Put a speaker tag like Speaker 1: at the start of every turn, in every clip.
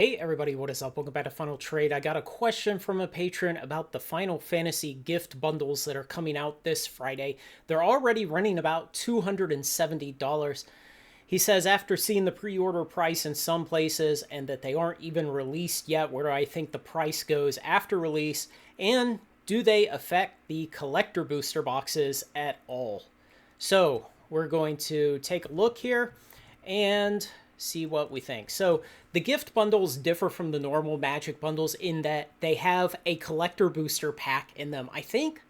Speaker 1: Hey everybody, what is up? Welcome back to Final Trade. I got a question from a patron about the Final Fantasy gift bundles that are coming out this Friday. They're already running about $270. He says, after seeing the pre-order price in some places and that they aren't even released yet, where do I think the price goes after release? And do they affect the collector booster boxes at all? So we're going to take a look here and see what we think. So the gift bundles differ from the normal Magic bundles in that they have a collector booster pack in them. I think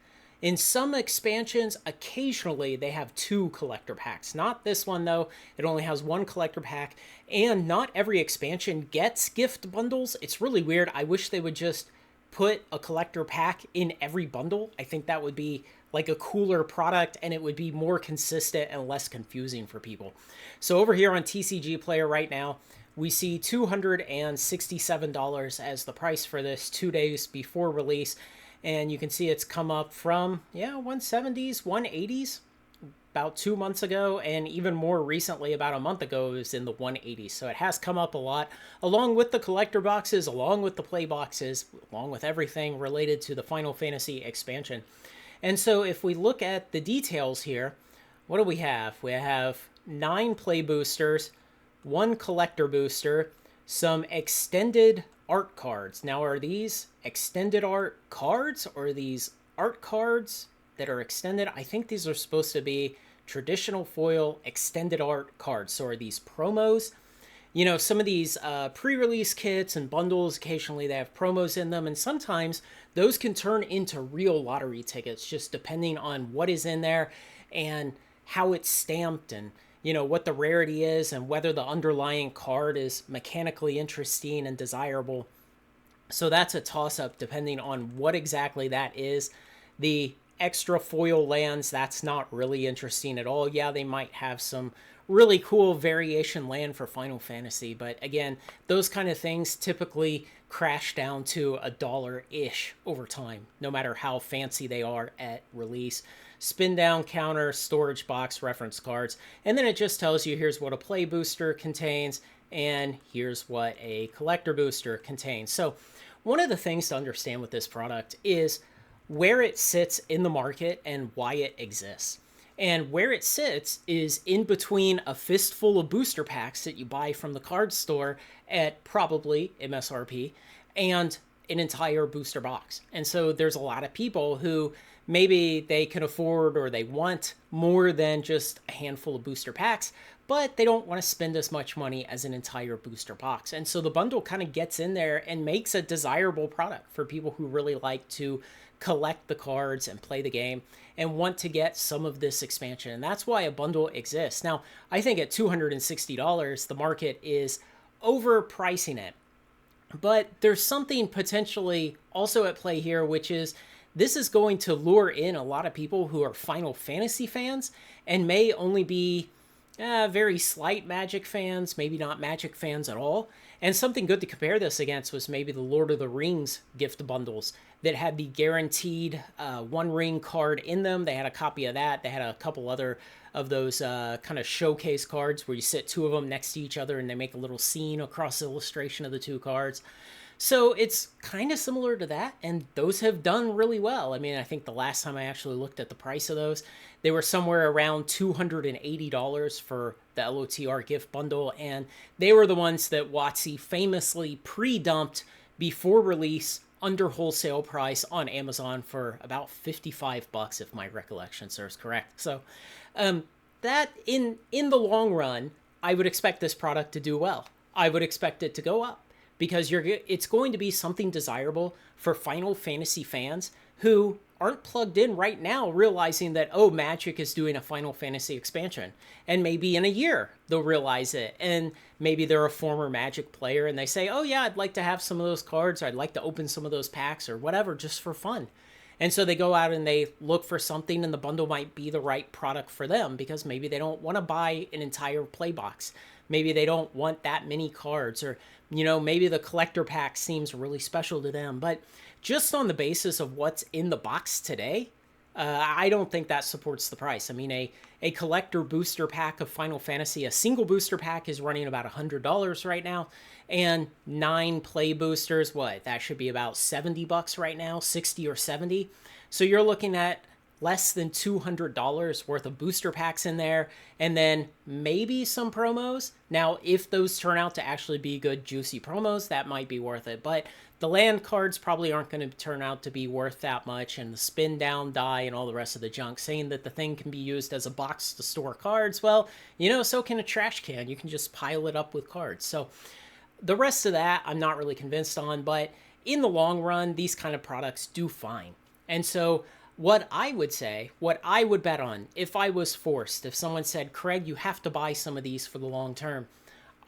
Speaker 1: in some expansions, occasionally they have two collector packs. Not this one though. It only has one collector pack, and not every expansion gets gift bundles. It's really weird. I wish they would just put a collector pack in every bundle. I think that would be like a cooler product and it would be more consistent and less confusing for people. So over here on TCG Player right now, we see $267 as the price for this 2 days before release. And you can see it's come up from, 170s, 180s about 2 months ago, and even more recently, about a month ago, it was in the 180s. So it has come up a lot, along with the collector boxes, along with the play boxes, along with everything related to the Final Fantasy expansion. And so if we look at the details here, what do we have? We have 9 play boosters, 1 collector booster, some extended art cards. Now, are these extended art cards or are these art cards that are extended? I think these are supposed to be traditional foil extended art cards. So are these promos? You know, some of these pre-release kits and bundles, occasionally they have promos in them, and sometimes those can turn into real lottery tickets, just depending on what is in there and how it's stamped, and what the rarity is, and whether the underlying card is mechanically interesting and desirable. So that's a toss-up depending on what exactly that is. The extra foil lands, that's not really interesting at all. Yeah, they might have some really cool variation land for Final Fantasy, but again, those kind of things typically crash down to $1-ish over time, no matter how fancy they are at release. Spin down counter, storage box, reference cards, and then it just tells you here's what a play booster contains and here's what a collector booster contains. So one of the things to understand with this product is where it sits in the market and why it exists. And where it sits is in between a fistful of booster packs that you buy from the card store at probably MSRP and an entire booster box. And so there's a lot of people who maybe they can afford or they want more than just a handful of booster packs, but they don't want to spend as much money as an entire booster box. And so the bundle kind of gets in there and makes a desirable product for people who really like to collect the cards and play the game and want to get some of this expansion. And that's why a bundle exists. Now, I think at $260, the market is overpricing it. But there's something potentially also at play here, which is this is going to lure in a lot of people who are Final Fantasy fans and may only be very slight Magic fans, maybe not Magic fans at all. And something good to compare this against was maybe the Lord of the Rings gift bundles that had the guaranteed One Ring card in them. They had a copy of that. They had a couple other of those kind of showcase cards where you sit two of them next to each other and they make a little scene across the illustration of the two cards. So it's kind of similar to that, and those have done really well. I mean, I think the last time I actually looked at the price of those, they were somewhere around $280 for the LOTR gift bundle, and they were the ones that WotC famously pre-dumped before release under wholesale price on Amazon for about $55, if my recollection serves correct. So that in the long run, I would expect this product to do well. I would expect it to go up, because it's going to be something desirable for Final Fantasy fans who aren't plugged in right now, realizing that, oh, Magic is doing a Final Fantasy expansion. And maybe in a year they'll realize it. And maybe they're a former Magic player and they say, oh yeah, I'd like to have some of those cards, or I'd like to open some of those packs or whatever, just for fun. And so they go out and they look for something, and the bundle might be the right product for them because maybe they don't want to buy an entire play box. Maybe they don't want that many cards, or, maybe the collector pack seems really special to them. But just on the basis of what's in the box today, I don't think that supports the price. I mean, a collector booster pack of Final Fantasy, a single booster pack is running about $100 right now, and 9 play boosters, what? That should be about $70 right now, 60 or 70. So you're looking at less than $200 worth of booster packs in there, and then maybe some promos. Now, if those turn out to actually be good, juicy promos, that might be worth it. But the land cards probably aren't going to turn out to be worth that much, and the spin down die and all the rest of the junk. Saying that the thing can be used as a box to store cards, well, so can a trash can. You can just pile it up with cards. So the rest of that, I'm not really convinced on, but in the long run, these kind of products do fine. And so what I would say, what I would bet on if I was forced, if someone said, Craig, you have to buy some of these for the long term,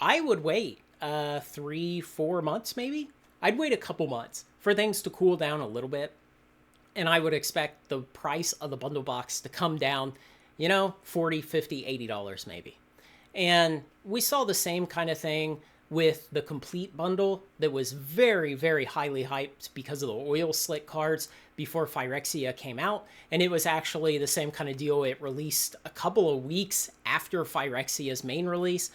Speaker 1: I would wait 3-4 months maybe. I'd wait a couple months for things to cool down a little bit. And I would expect the price of the bundle box to come down, $40, $50, $80 maybe. And we saw the same kind of thing with the complete bundle that was very, very highly hyped because of the oil slick cards before Phyrexia came out. And it was actually the same kind of deal. It released a couple of weeks after Phyrexia's main release.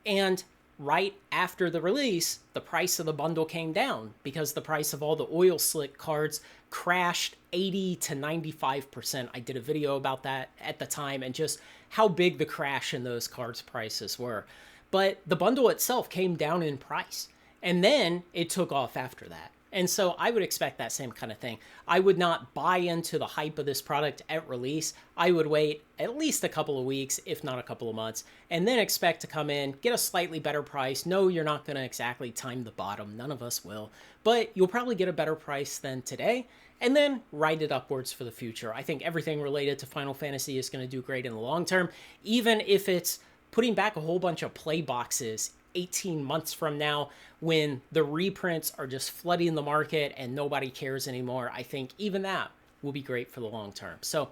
Speaker 1: And right after the release, the price of the bundle came down because the price of all the oil slick cards crashed 80 to 95%. I did a video about that at the time and just how big the crash in those cards prices were. But the bundle itself came down in price, and then it took off after that. And so I would expect that same kind of thing. I would not buy into the hype of this product at release. I would wait at least a couple of weeks, if not a couple of months, and then expect to come in, get a slightly better price. No, you're not going to exactly time the bottom. None of us will. But you'll probably get a better price than today, and then ride it upwards for the future. I think everything related to Final Fantasy is going to do great in the long term, even if it's putting back a whole bunch of play boxes 18 months from now when the reprints are just flooding the market and nobody cares anymore. I think even that will be great for the long term. So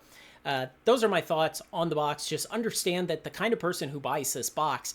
Speaker 1: those are my thoughts on the box. Just understand that the kind of person who buys this box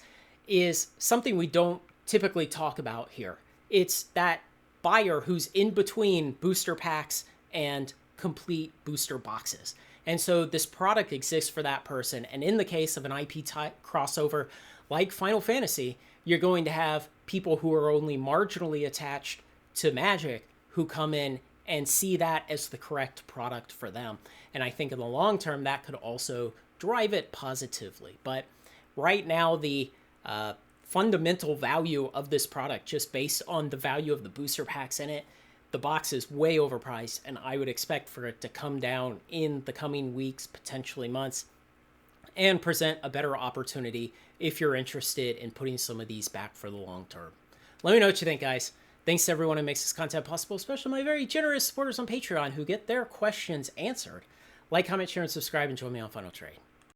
Speaker 1: is something we don't typically talk about here. It's that buyer who's in between booster packs and complete booster boxes. And so this product exists for that person. And in the case of an IP type crossover like Final Fantasy, you're going to have people who are only marginally attached to Magic who come in and see that as the correct product for them. And I think in the long term, that could also drive it positively. But right now, the fundamental value of this product, just based on the value of the booster packs in it, the box is way overpriced, and I would expect for it to come down in the coming weeks, potentially months, and present a better opportunity if you're interested in putting some of these back for the long term. Let me know what you think, guys. Thanks to everyone who makes this content possible, especially my very generous supporters on Patreon who get their questions answered. Like, comment, share, and subscribe, and join me on Final Trade.